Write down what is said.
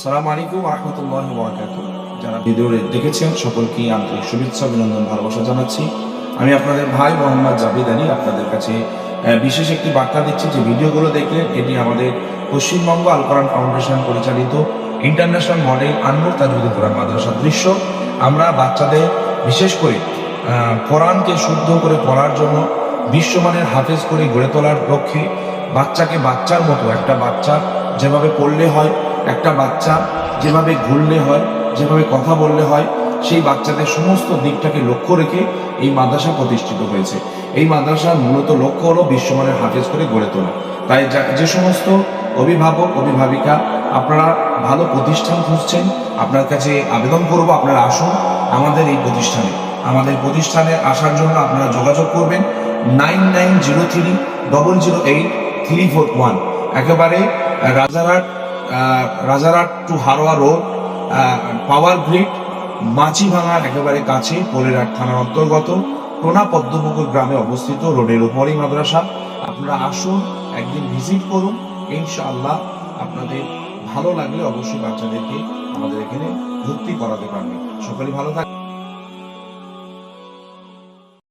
আসসালামু আলাইকুম ওয়া রাহমাতুল্লাহি ওয়া বারাকাতুহু। যারা ভিডিও দেখেছেন সকলকে আন্তরিক শুভেচ্ছা অভিনন্দন ভালোবাসা জানাচ্ছি। আমি আপনাদের ভাই মোহাম্মদ জাভেদ আলী আপনাদের কাছে বিশেষ একটি বার্তা দিচ্ছি যে ভিডিওগুলো দেখলেন এটি আমাদের পশ্চিমবঙ্গ আল কোরআন ফাউন্ডেশন পরিচালিত ইন্টারন্যাশনাল মডেল আনমুর তাজউদ্দিন কোরআন মাদ্রাসার দৃশ্য। আমরা বাচ্চাদের বিশেষ করে কোরআনকে শুদ্ধ করে পড়ার জন্য বিশ্বমানের হাফেজ করে গড়ে তোলার লক্ষ্যে বাচ্চাকে বাচ্চার মতো একটা বাচ্চা যেভাবে পড়লে হয়, একটা বাচ্চা যেভাবে ঘুরলে হয়, যেভাবে কথা বললে হয়, সেই বাচ্চাদের সমস্ত দিকটাকে লক্ষ্য রেখে এই মাদ্রাসা প্রতিষ্ঠিত হয়েছে। এই মাদ্রাসার মূলত লক্ষ্য হলো বিশ্বমানের হাফেজ করে গড়ে তোলা। তাই যে সমস্ত অভিভাবক অভিভাবিকা আপনারা ভালো প্রতিষ্ঠান খুঁজছেন, আপনার কাছে আবেদন করব আপনারা আসুন আমাদের এই প্রতিষ্ঠানে। আমাদের প্রতিষ্ঠানে আসার জন্য আপনারা যোগাযোগ করবেন 9903008341, একেবারে Rajarhat two Haroa road, power grid, মাছিভাঙার একেবারে কাছে, পোলেরহাট থানার অন্তর্গত টোনা পদ্মপুকুর গ্রামে অবস্থিত। রোডের উপরেই মাদ্রাসা। আপনারা আসুন, একদিন ভিজিট করুন, ইনশাআল্লাহ আপনাদের ভালো লাগলে অবশ্যই বাচ্চাদেরকে আমাদের এখানে ভর্তি করাতে পারবেন। সকলে ভালো থাকবেন।